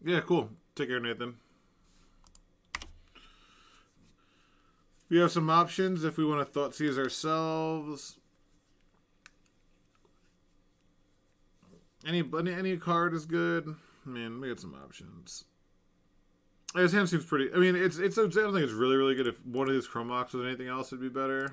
Yeah, cool. Take care, Nathan. We have some options if we want to Thoughtseize ourselves. Any card is good. Man, we got some options. His hand seems pretty. I mean, I don't think it's really good. If one of these Chromox was anything else, it'd be better.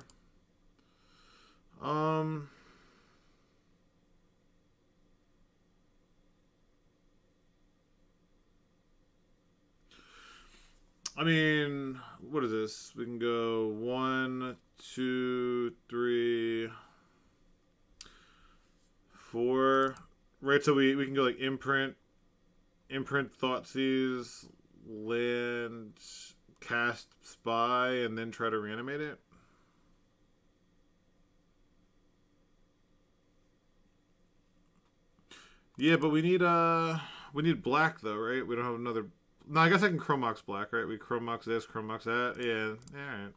I mean, what is this? We can go 1, 2, 3, 4. Right, so we can go like imprint, Thoughtseize, land, cast Spy, and then try to reanimate it. Yeah, but we need black though, right? We don't have another. No, I guess I can Chromox black, right? We Chromox this, Chromox that. Yeah, alright.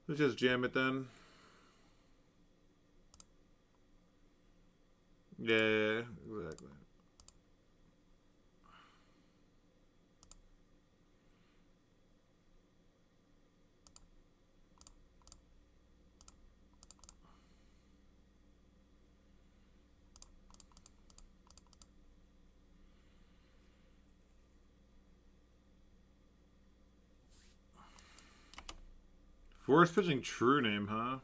Let's just jam it then. Yeah, exactly. Forest pitching True Name, huh?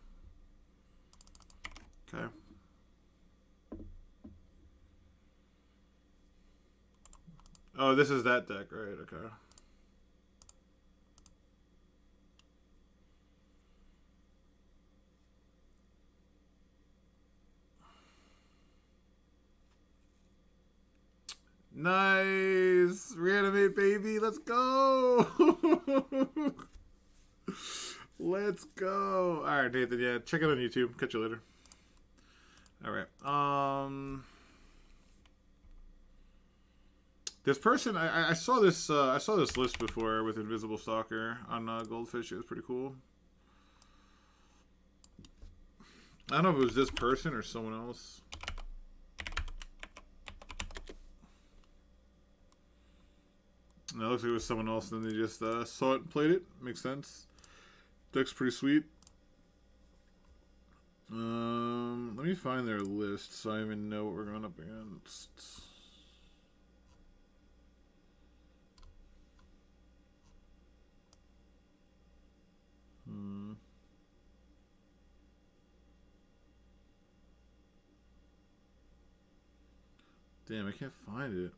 Okay. Oh, this is that deck, right? Okay. Nice! Reanimate, baby! Let's go! Let's go! Alright, Nathan, yeah, check it on YouTube. Catch you later. Alright, this person, I saw this list before with Invisible Stalker on Goldfish. It was pretty cool. I don't know if it was this person or someone else. No, it looks like it was someone else, and then they just saw it and played it. Makes sense. Deck's pretty sweet. Let me find their list so I even know what we're going up against. Damn, I can't find it.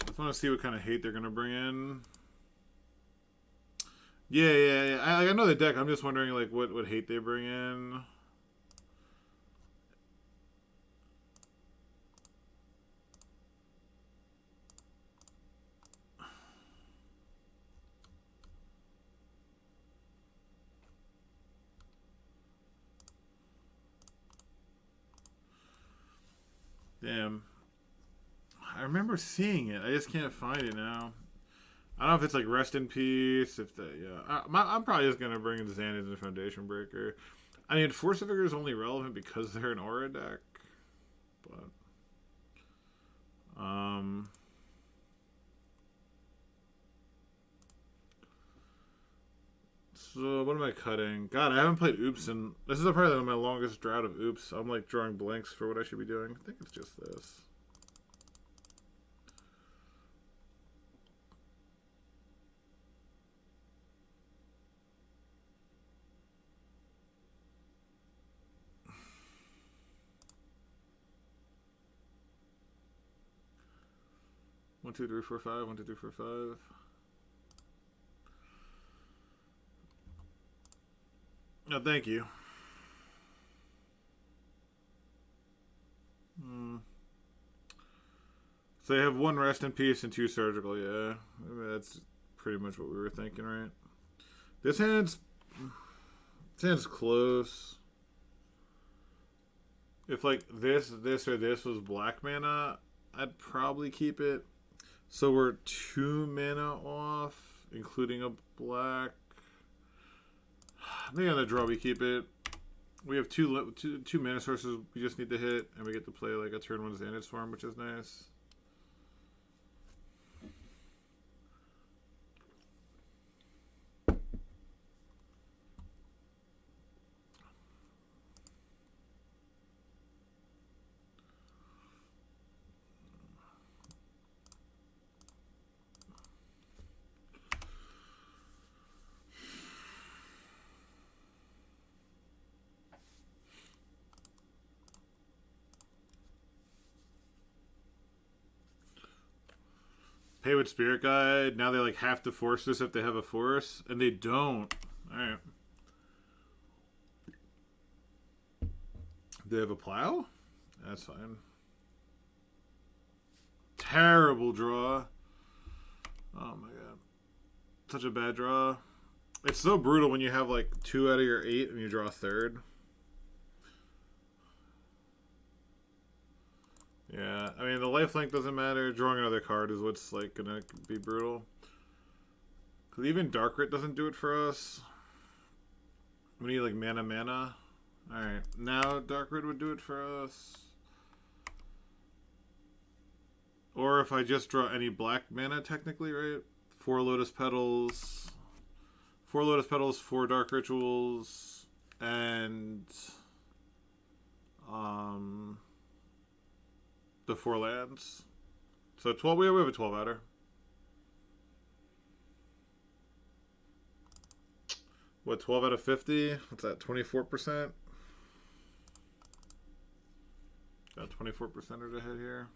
I just want to see what kind of hate they're gonna bring in. Yeah. I know the deck. I'm just wondering, like, what hate they bring in. Damn. I remember seeing it. I just can't find it now. I don't know if it's like Rest in Peace. If the I'm probably just gonna bring in Xanadu and Foundation Breaker. I mean, Force of Vigor is only relevant because they're an aura deck, but So what am I cutting? God, I haven't played Oops, and this is probably my longest drought of Oops. I'm like drawing blanks for what I should be doing. I think it's just this. One, two, three, four, five. 1, 2, 3, 4, 5. No, thank you. So they have 1 Rest in Peace and 2 Surgical, yeah. I mean, that's pretty much what we were thinking, right? This hand's close. If like this or this was black mana, I'd probably keep it. So we're 2 mana off, including a black. Maybe on the draw we keep it. We have two mana sources we just need to hit, and we get to play like a turn 1 Xanadu Swarm, which is nice. Pay with Spirit Guide. Now they like have to force this if they have a force, and they don't. All right. They have a plow? That's fine. Terrible draw. Oh my god. Such a bad draw. It's so brutal when you have like 2 out of your 8 and you draw a third. Yeah, I mean the lifelink doesn't matter. Drawing another card is what's like gonna be brutal. Cause even Darkrit doesn't do it for us. We need like mana. Alright, now Darkrit would do it for us. Or if I just draw any black mana, technically, right? 4 Lotus Petals. 4 Lotus Petals, 4 Dark Rituals, and the 4 lands. So 12. We have a 12-outer. What, 12 out of 50? What's that, 24%? Got 24%er to hit here.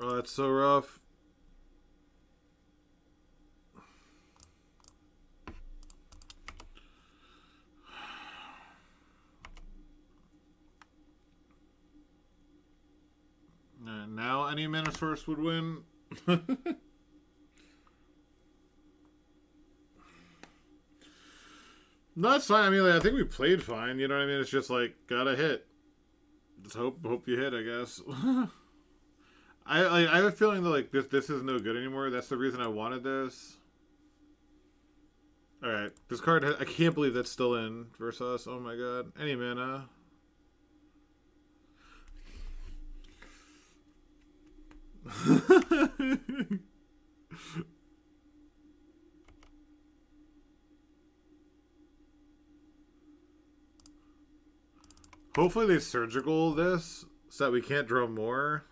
Oh, that's so rough. Now any mana source would win. No, that's fine. I mean, like, I think we played fine. You know what I mean? It's just like gotta hit. Just hope you hit, I guess. I have a feeling that like this is no good anymore. That's the reason I wanted this. All right, this card. I can't believe that's still in versus us. Oh my god. Any mana. Hopefully they surgical this so that we can't draw more.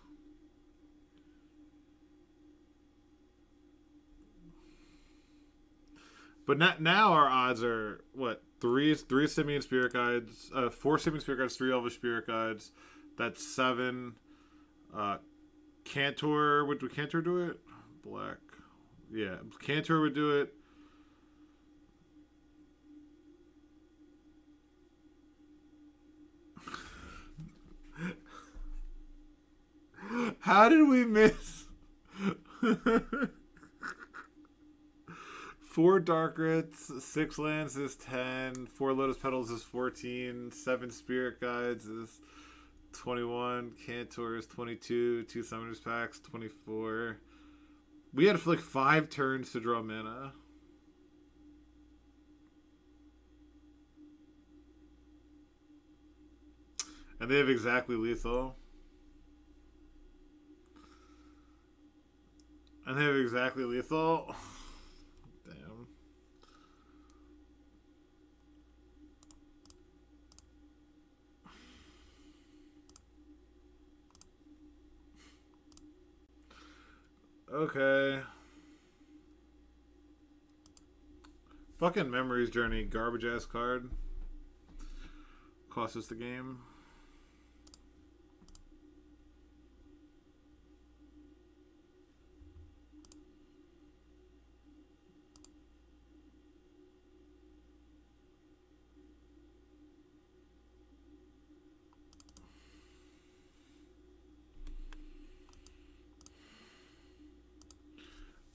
But now our odds are what? Three Simian Spirit Guides, 4 Simian Spirit Guides, 3 Elvish Spirit Guides. That's 7. Cantor, would Cantor do it? Black, yeah. Cantor would do it. How did we miss? 4 Darkrits, 6 lands is 10, 4 Lotus Petals is 14, 7 Spirit Guides is 21, Cantor is 22, 2 Summoners Packs, 24. We had like 5 turns to draw mana. And they have exactly lethal. And they have exactly lethal. Damn. Okay. Fucking Memories Journey, garbage ass card. Cost us the game.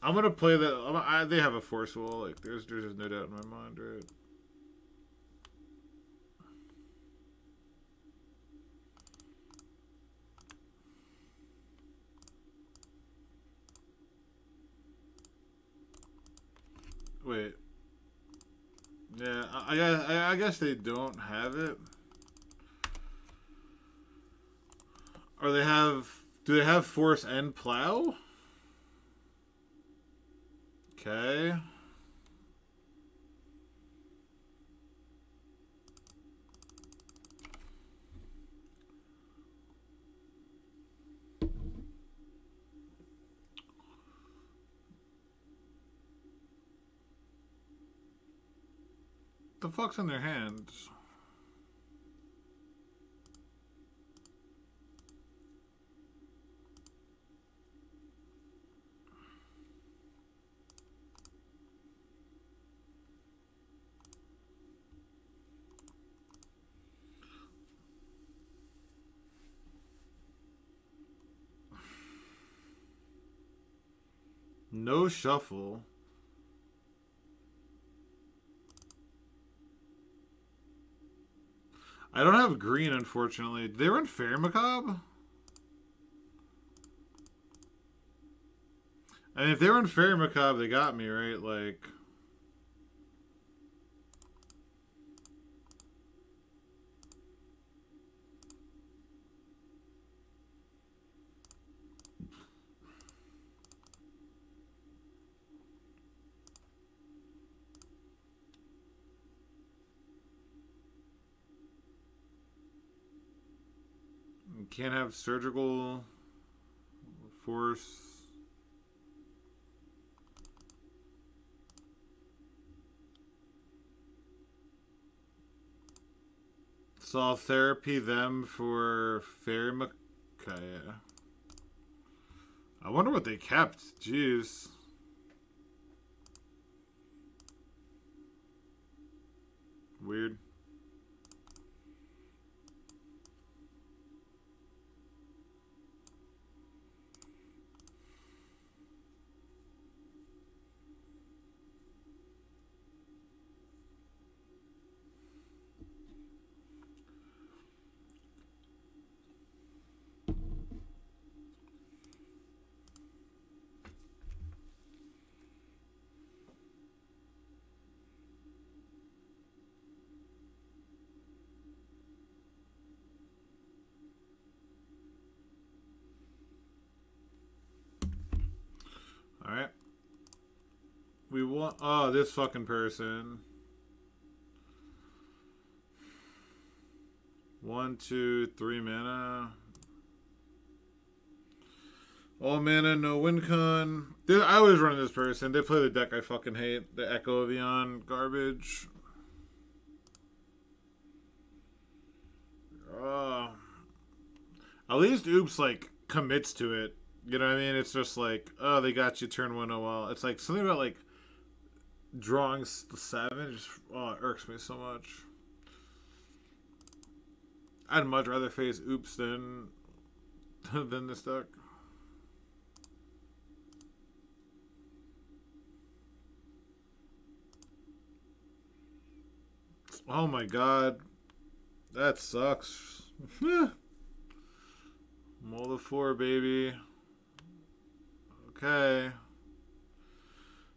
I'm gonna play that. They have a force wall. Like there's just no doubt in my mind, right? I guess they don't have it. Or they have... Do they have Force and Plow? Okay. The fuck's in their hands? No shuffle. I don't have green, unfortunately. Did they run Fair Macabre? I mean, if they run Fair Macabre, they got me, right? Like... Can't have Surgical Force. So I'll therapy them for Fair Macabre. Okay, yeah. I wonder what they kept. Jeez. Weird. Alright. We want... Oh, this fucking person. 1, 2, 3 mana. All mana, no win con. I always run this person. They play the deck I fucking hate. The Echo of Eon garbage. At least Oops, like, commits to it. You know what I mean? It's just like, oh, they got you turn 1, oh well. It's like something about, like, drawing the 7. Just, oh, it irks me so much. I'd much rather face Oops than this deck. Oh my god. That sucks. Mold of 4, baby. Okay.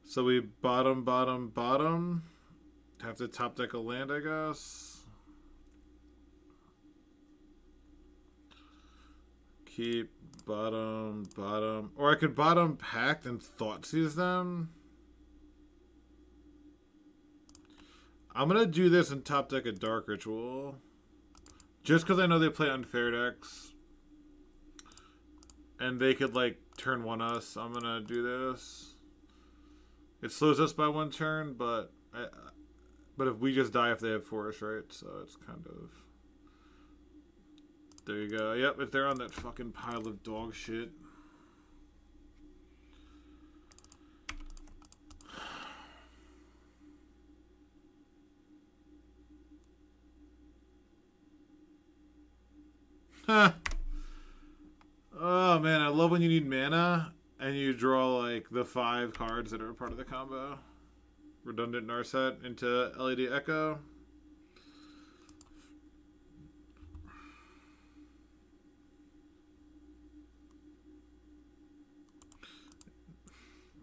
So we bottom. Have to top deck a land, I guess. Keep bottom. Or I could bottom Pact and Thoughtseize them. I'm going to do this and top deck a Dark Ritual. Just because I know they play unfair decks. And they could, like, turn 1 us. I'm going to do this. It slows us by 1 turn, but if we just die if they have force, right? So it's kind of... There you go. Yep, if they're on that fucking pile of dog shit. Huh. Oh man, I love when you need mana and you draw like the 5 cards that are a part of the combo. Redundant Narset into LED Echo.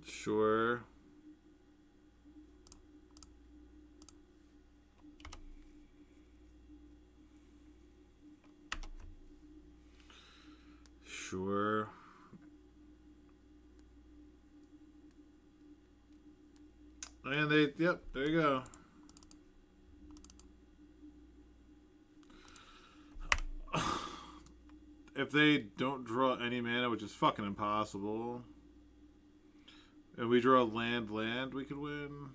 Sure. sure. And they, yep, there you go. If they don't draw any mana, which is fucking impossible, and we draw land, we could win.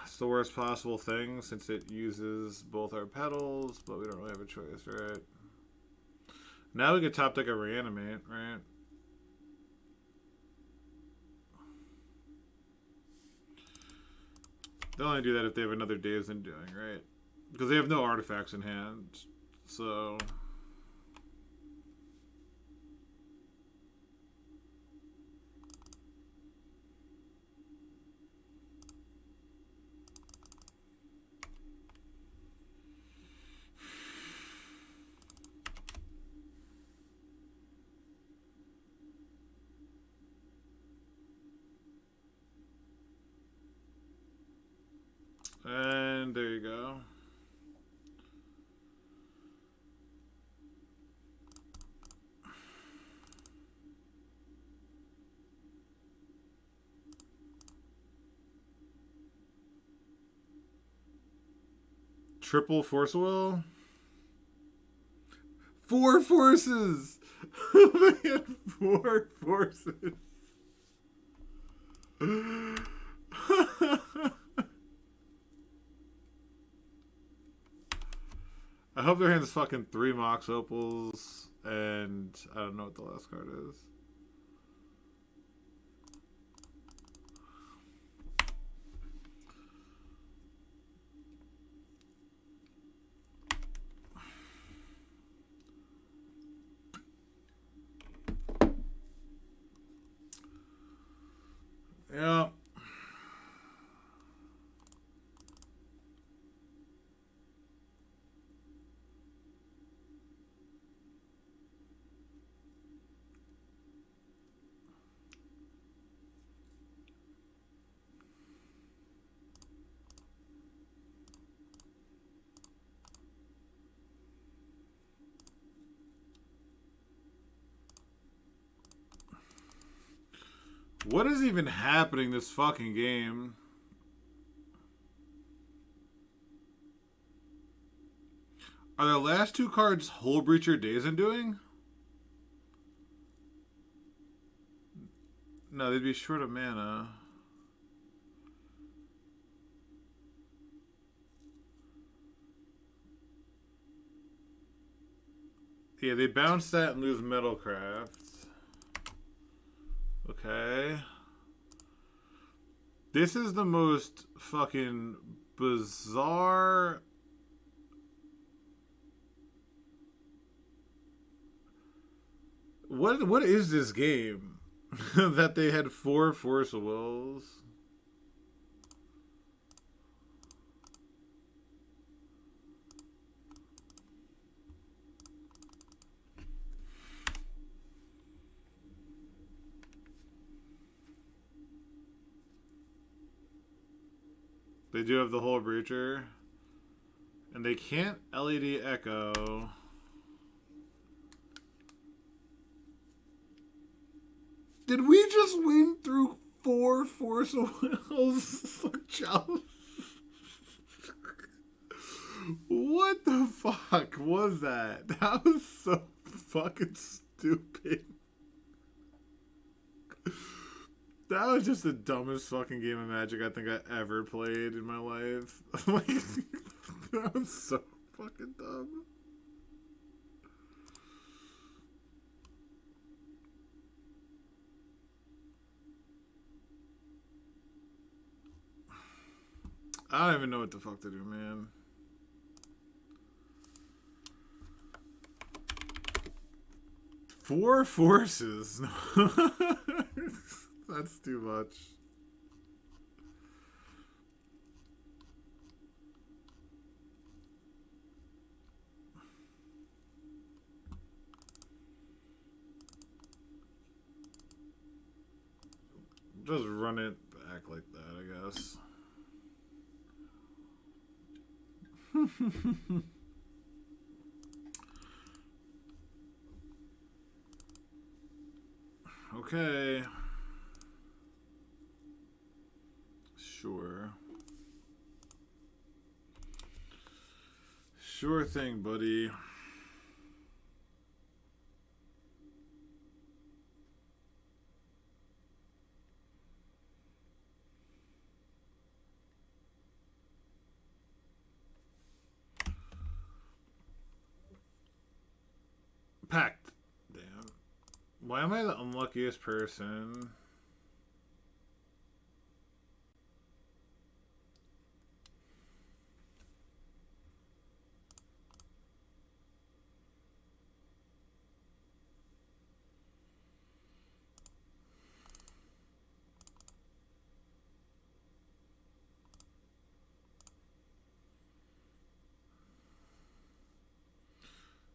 It's the worst possible thing since it uses both our petals, but we don't really have a choice, right? Now we could top deck a Reanimate, right? They'll only do that if they have another Dave's Undoing, right? Because they have no artifacts in hand, so... And there you go. Triple Force Will? 4 forces! They had 4 forces. I hope their hand's fucking 3 Mox Opals, and I don't know what the last card is. Yeah. What is even happening this fucking game? Are the last 2 cards Hull Breacher Days Undoing? No, they'd be short of mana. Yeah, they bounce that and lose Metalcraft. Okay. This is the most fucking bizarre... What is this game? That they had 4 Force of Wills? They do have the Hull Breacher. And they can't LED Echo. Did we just win through 4 Force of Wills? What the fuck was that? That was so fucking stupid. That was just the dumbest fucking game of Magic I think I ever played in my life. Like, that was so fucking dumb. I don't even know what the fuck to do, man. Four forces? That's too much. Just run it back like that, I guess. Okay. Sure. Sure thing, buddy. Packed. Damn. Why am I the unluckiest person?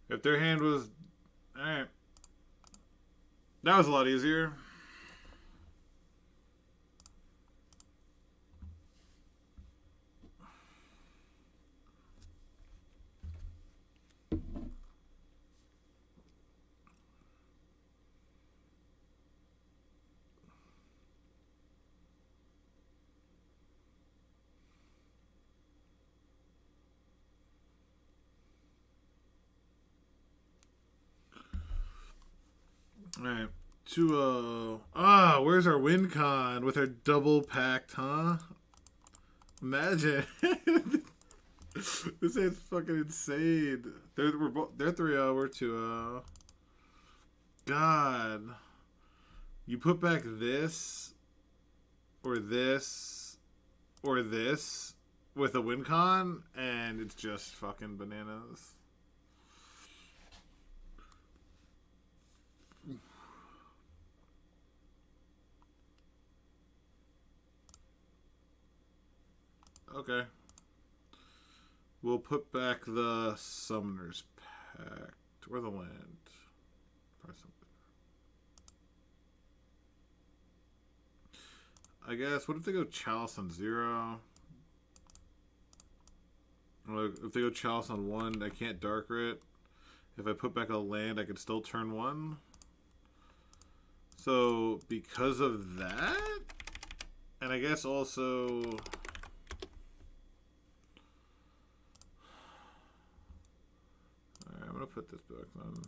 If their hand was... Alright. That was a lot easier. Alright. 2-0. Ah, where's our win con with our double packed, huh? Imagine. This is fucking insane. They're 3-0, we're 2-0. God. You put back this or this or this with a win con and it's just fucking bananas. Okay. We'll put back the Summoner's Pact. Or the land. Probably something. I guess. What if they go Chalice on 0? If they go Chalice on 1, I can't Darker it. If I put back a land, I could still turn 1. So, because of that, and I guess also... Alright, I'm going to put this back then.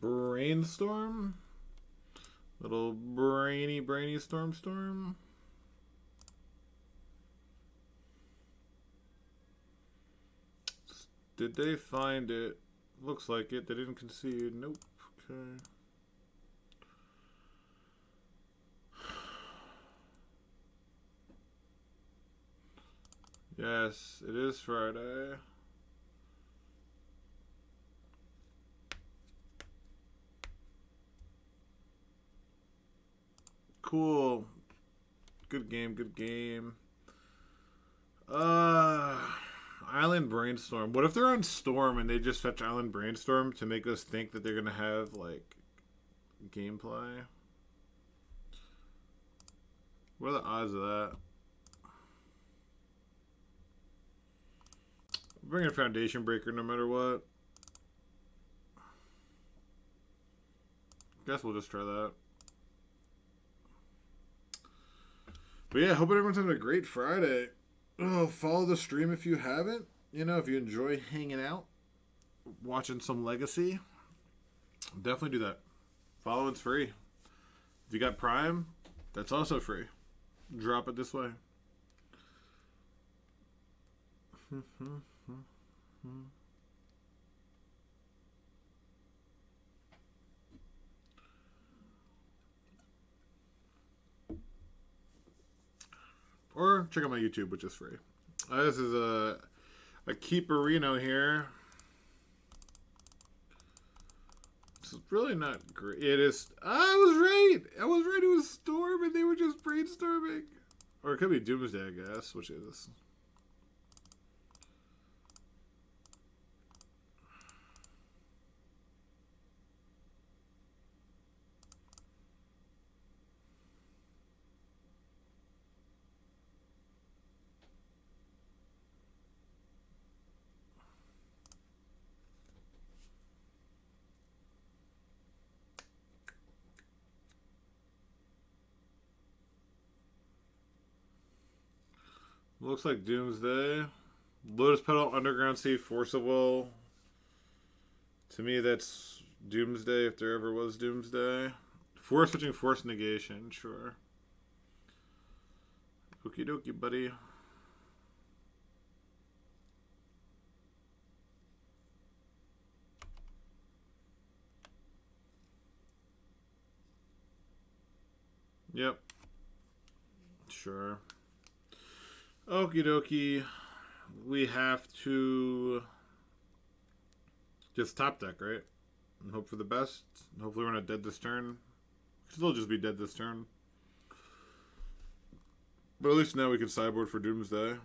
Brainstorm? Little brainy storm. Did they find it? Looks like it. They didn't concede. Nope. Okay. Yes, it is Friday. Cool. Good game. Island Brainstorm. What if they're on Storm and they just fetch Island Brainstorm to make us think that they're gonna have like gameplay? What are the odds of that? Bring a Foundation Breaker no matter what. Guess we'll just try that. But yeah, hope everyone's having a great Friday. Oh, follow the stream if you haven't. You know, if you enjoy hanging out, watching some Legacy, definitely do that. Follow, it's free. If you got Prime, that's also free. Drop it this way. or check out my YouTube, which is free. This is a Keeperino here. It's really not great. It is. I was right. I was right. It was Storm, and they were just brainstorming. Or it could be Doomsday, I guess, which is. Looks like Doomsday. Lotus Petal, Underground Sea, Force of Will. To me, that's Doomsday if there ever was Doomsday. Force switching, Force negation, sure. Okie dokie, buddy. Yep. Sure. Okie dokie. We have to just top deck, right? And hope for the best. Hopefully we're not dead this turn. Still just be dead this turn. But at least now we can sideboard for Doomsday.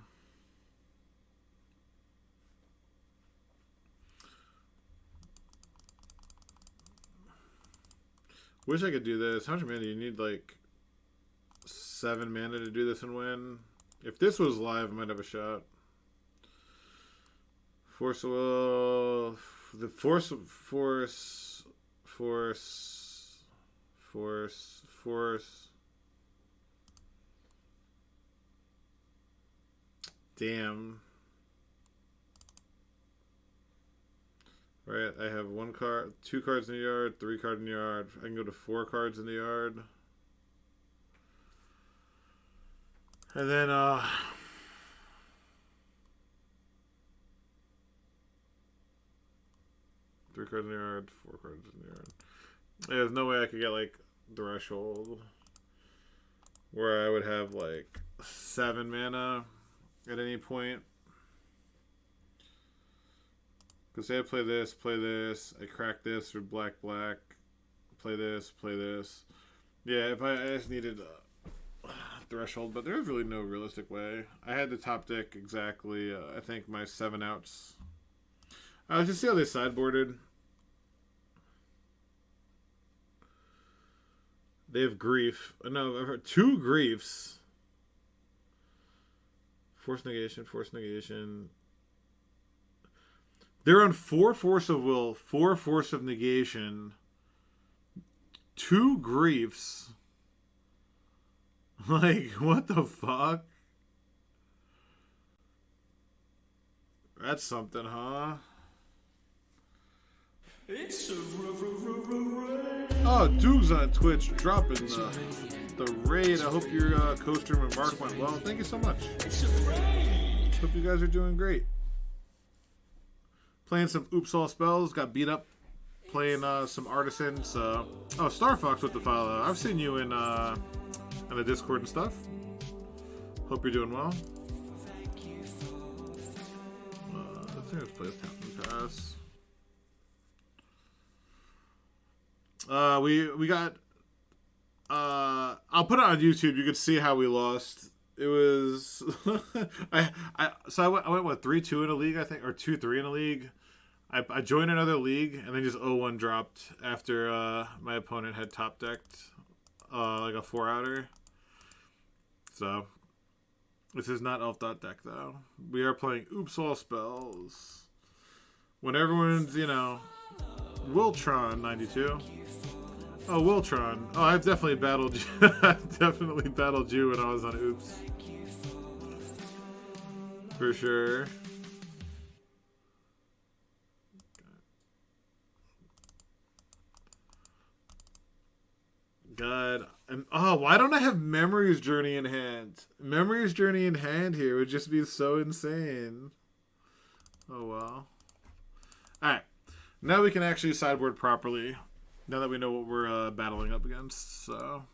Wish I could do this. How much mana do you need? Like 7 mana to do this and win? If this was live, I might have a shot. Force will... The force... Damn. Right, I have 1 card, 2 cards in the yard, 3 cards in the yard. I can go to 4 cards in the yard. And then, 3 cards in the yard, 4 cards in the yard. There's no way I could get, like, Threshold where I would have, like, 7 mana at any point. Because say I play this, I crack this or black, play this. Yeah, if I just needed Threshold, but there's really no realistic way. I had the top deck exactly, I think my 7 outs. Let's just see how they sideboarded. They have Grief. No, I've heard 2 Griefs. Force negation. They're on 4 Force of Will, 4 Force of Negation, 2 Griefs. Like, what the fuck? That's something, huh? It's oh, Dukes on Twitch dropping the raid. I hope your co-stream and Mark went well. Thank you so much. Hope you guys are doing great. Playing some Oops All Spells. Got beat up playing some Artisans. Oh, Star Fox with the follow. I've seen you in the Discord and stuff. Hope you're doing well. Let's play this pass. We got I'll put it on YouTube. You can see how we lost. It was I went what 3-2 in a league, I think, or 2-3 in a league. I joined another league and then just 0-1 dropped after my opponent had top decked like a 4-outer. So this is not Elf Dot deck though. We are playing Oops All Spells. When everyone's, you know, Wiltron 92. Oh, Wiltron. Oh, I've definitely battled you. Definitely battled you when I was on Oops. For sure. God. Oh, why don't I have Memory's Journey in hand? Memory's Journey in hand here would just be so insane. Oh, well. Alright. Now we can actually sideboard properly. Now that we know what we're battling up against. So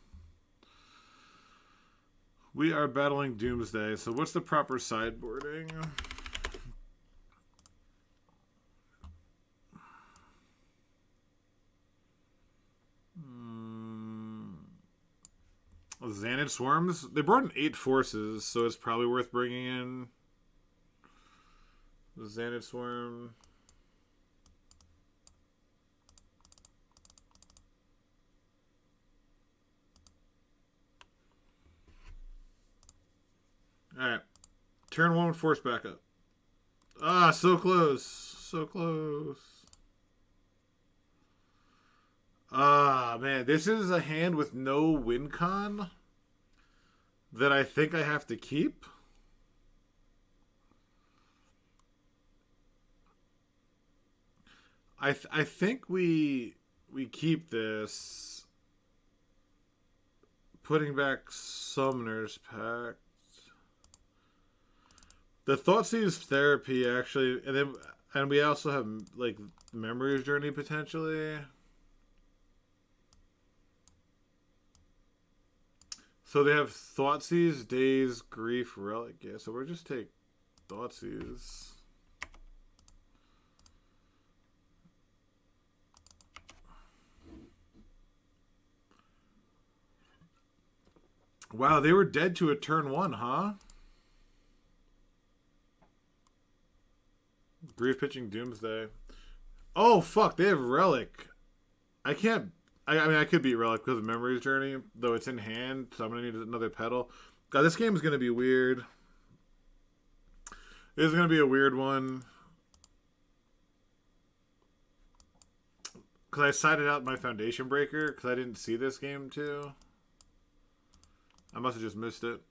We are battling Doomsday, so what's the proper sideboarding? Xanad Swarms? They brought in 8 forces, so it's probably worth bringing in the Xanad Swarm. Alright. Turn 1 with force backup. Ah, so close. So close. Ah, man. This is a hand with no win con that I think I have to keep. I think we keep this. Putting back Summoner's Pact. The Thoughtseize Therapy, actually, and we also have, like, Memory's Journey, potentially. So they have Thoughtseize, Daze, Grief, Relic. Yeah, so we'll just take Thoughtseize. Wow, they were dead to a turn 1, huh? Grief pitching Doomsday. Oh, fuck, they have Relic. I can't... I mean, I could beat Relic because of Memory's Journey, though it's in hand, so I'm going to need another pedal. God, this game is going to be weird. This is going to be a weird one. Because I sided out my Foundation Breaker, because I didn't see this game, too. I must have just missed it.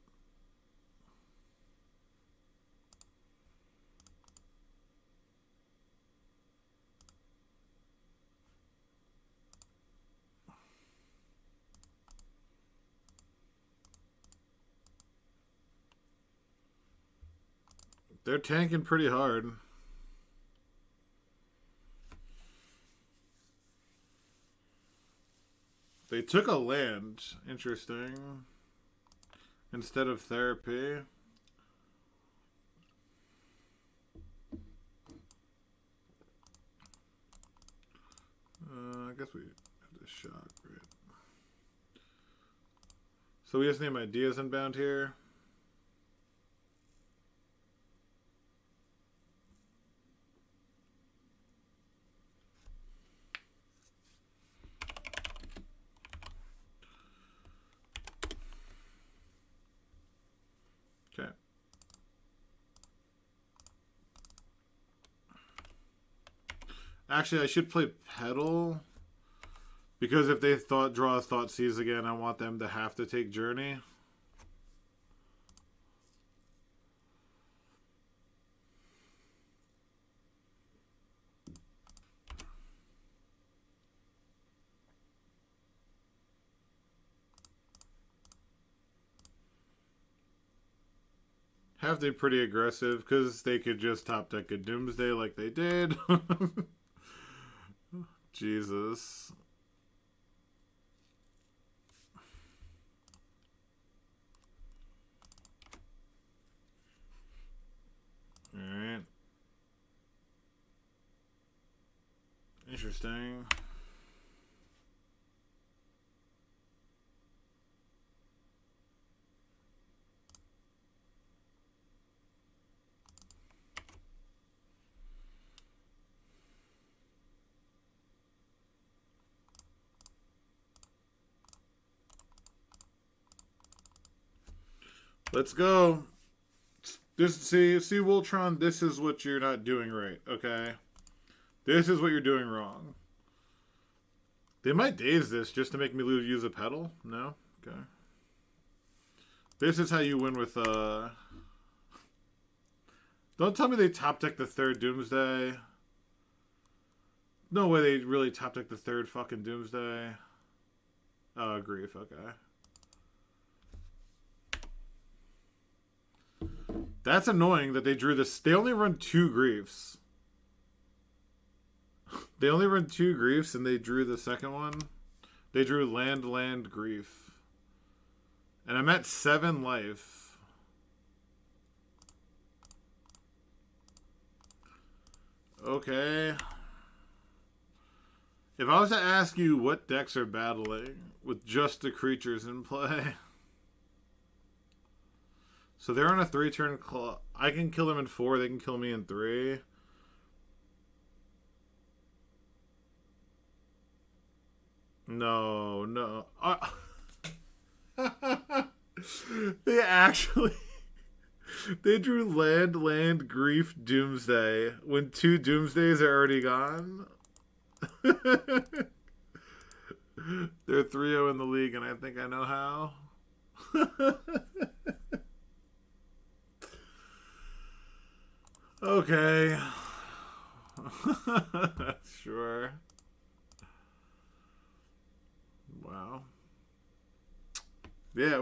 They're tanking pretty hard. They took a land. Interesting. Instead of therapy. I guess we have to shock, right? So we just name ideas inbound here. Okay. Actually, I should play Pedal. Because if they draw a Thoughtseize again, I want them to have to take Journey. Have to be pretty aggressive because they could just top deck a Doomsday like they did. Jesus. Alright. Interesting. Let's go. See, Voltron, this is what you're not doing right, okay? This is what you're doing wrong. They might daze this just to make me use a pedal. No? Okay. This is how you win with, Don't tell me they top deck the third Doomsday. No way they really top deck the third fucking Doomsday. Oh, Grief, okay. That's annoying that they drew this. They only run 2 Griefs. They only run 2 Griefs and they drew the second one. They drew land, Grief. And I'm at 7 life. Okay. If I was to ask you what decks are battling with just the creatures in play. So they're on a 3-turn clock. I can kill them in 4. They can kill me in 3. No, no. They actually... They drew land, grief, doomsday. When 2 doomsdays are already gone. They're 3-0 in the league, and I think I know how. Okay. Sure. Wow. Yeah,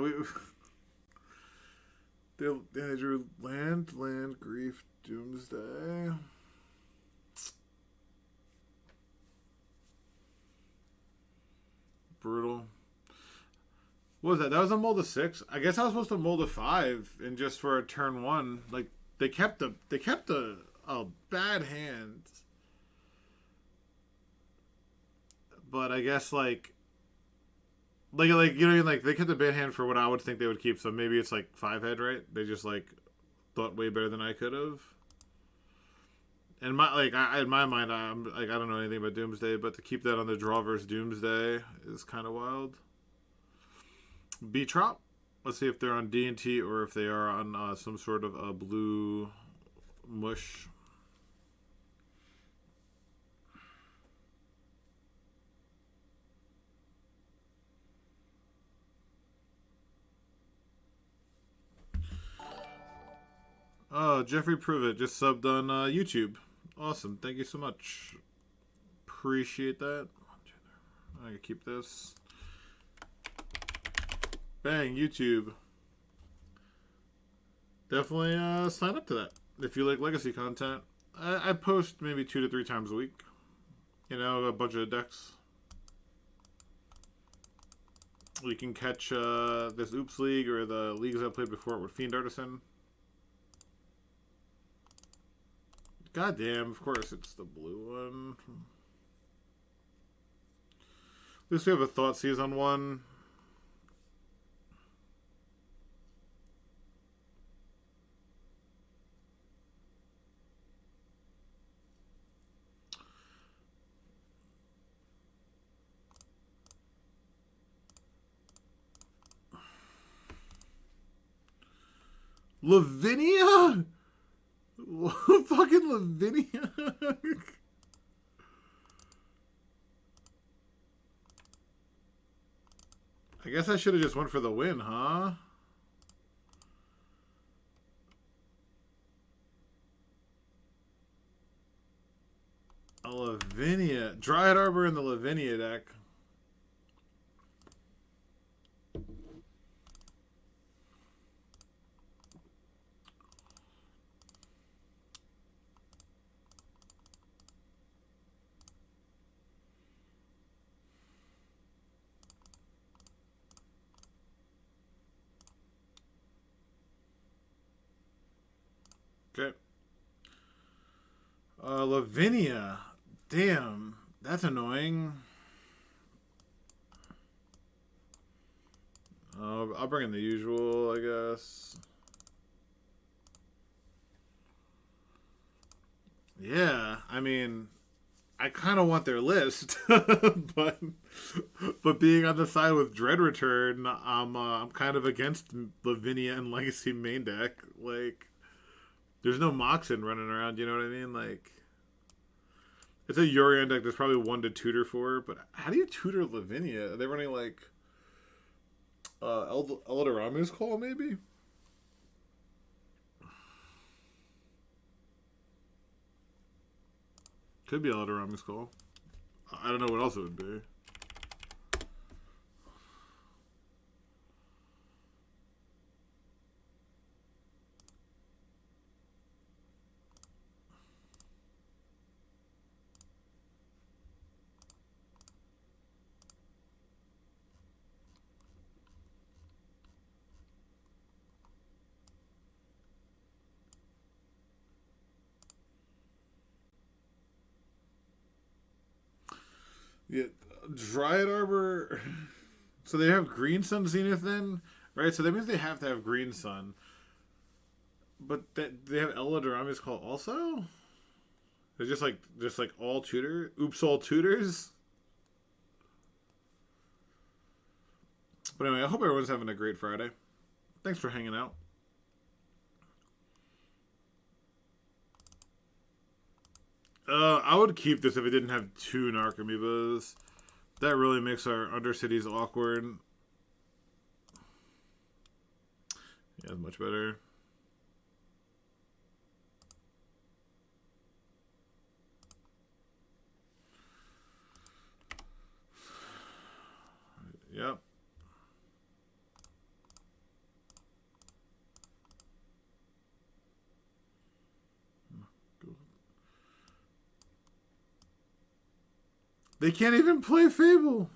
they drew land, grief, doomsday. Brutal. What was that? That was a mold of 6. I guess I was supposed to mold a 5, and just for a turn 1, like they kept a bad hand. But I guess like you know what I mean? Like they kept a bad hand for what I would think they would keep. So maybe it's like 5 head, right? They just like thought way better than I could have. And in my mind, I'm like I don't know anything about Doomsday, but to keep that on the draw versus Doomsday is kind of wild. B-Trop. Let's see if they're on D&T or if they are on some sort of a blue mush. Oh, Jeffrey Pruitt just subbed on YouTube. Awesome. Thank you so much. Appreciate that. I can keep this. Bang, YouTube. Definitely sign up to that if you like legacy content. I post maybe 2 to 3 times a week. You know, a bunch of decks. You can catch this Oops League or the leagues I played before with Fiend Artisan. Goddamn, of course it's the blue one. At least we have a Thoughtseize on one. Lavinia? Fucking Lavinia? I guess I should have just went for the win, huh? A Lavinia. Dryad Arbor in the Lavinia deck. Okay. Lavinia. Damn. That's annoying. I'll bring in the usual, I guess. Yeah, I mean, I kind of want their list, but being on the side with Dread Return, I'm kind of against Lavinia and Legacy main deck. Like, there's no Moxen running around. You know what I mean? Like, it's a Yorion deck. There's probably one to tutor for, but how do you tutor Lavinia? Are they running like Eldorami's Call maybe? Could be Eldorami's Call. I don't know what else it would be. Yeah, Dryad Arbor. So they have Green Sun Zenith then, right? So that means they have to have Green Sun. But that they have Eladorami's call also. They're just like all tutor. Oops, all tutors. But anyway, I hope everyone's having a great Friday. Thanks for hanging out. I would keep this if it didn't have two Narcomoebas. That really makes our Undercities awkward. Yeah, much better. Yep. They can't even play Fable.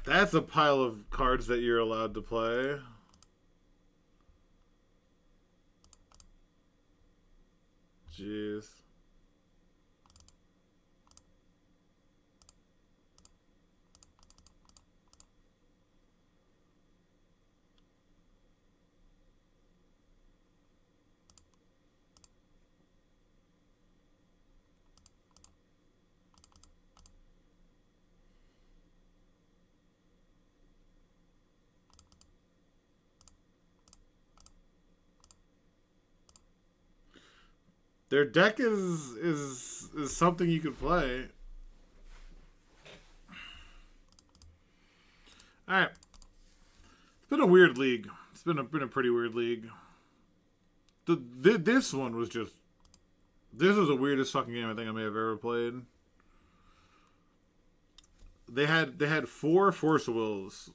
That's a pile of cards that you're allowed to play. Jeez. Their deck is something you could play. All right, it's been a weird league. It's been a pretty weird league. This one was just. This was the weirdest fucking game I think I may have ever played. They had 4 Force Wills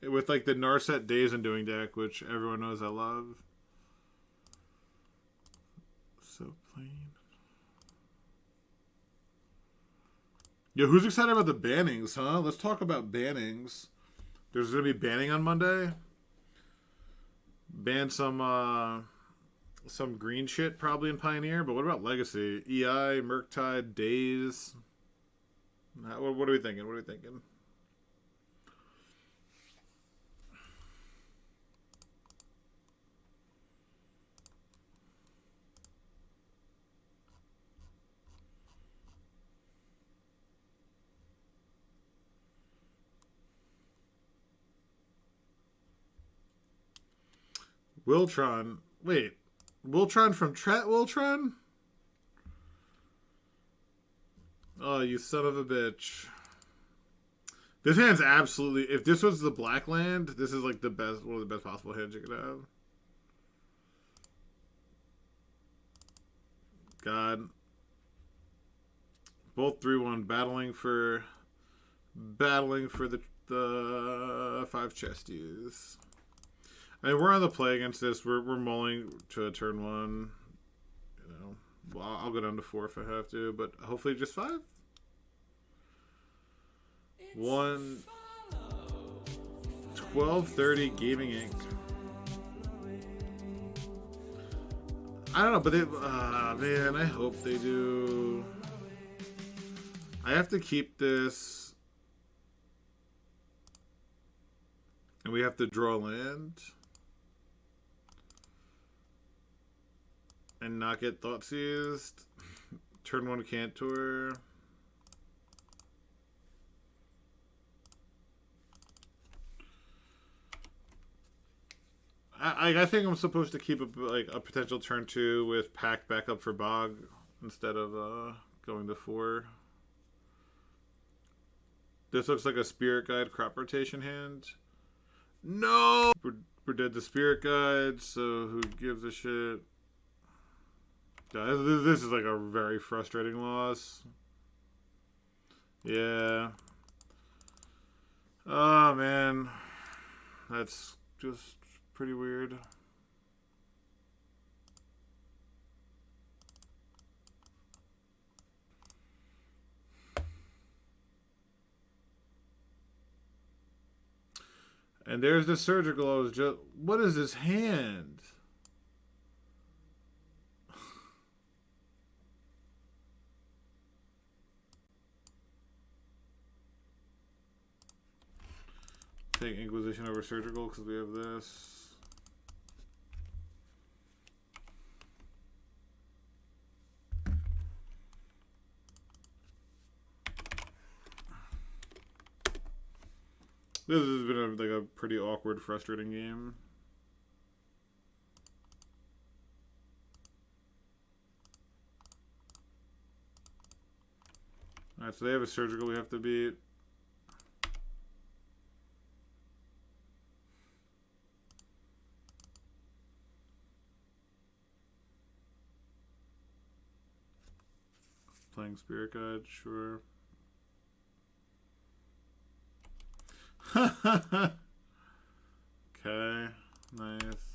with like the Narset Days and Doing deck, which everyone knows I love. So plain. Yo, who's excited about the bannings, huh? Let's talk about bannings. There's gonna be banning on Monday. Ban some green shit probably in Pioneer, but what about Legacy? EI, Murktide, Days. What are we thinking? What are we thinking? Wiltron. Wait. Wiltron from Tret Wiltron? Oh, you son of a bitch. This hand's absolutely... If this was the black land, this is like the best, one of the best possible hands you could have. God. Both 3-1 battling for the 5 chesties. I mean, we're on the play against this. We're mulling to a turn 1. You know, well, I'll go down to 4 if I have to, but hopefully just 5. 1 12:30 Gaming Inc. I don't know, but they, man, I hope they do. I have to keep this, and we have to draw land and not get thought seized. Turn 1 Cantor. I think I'm supposed to keep a potential turn 2 with pack back up for Bog instead of going to 4. This looks like a Spirit Guide crop rotation hand. No! We're dead to Spirit Guide, so who gives a shit? This is like a very frustrating loss. Yeah. Oh, man. That's just pretty weird. And there's the surgical. I was just. What is this hand? take Inquisition over Surgical because we have this. This has been like a pretty awkward, frustrating game. Alright, so they have a Surgical we have to beat. Playing Spirit Guide, sure. Okay, nice.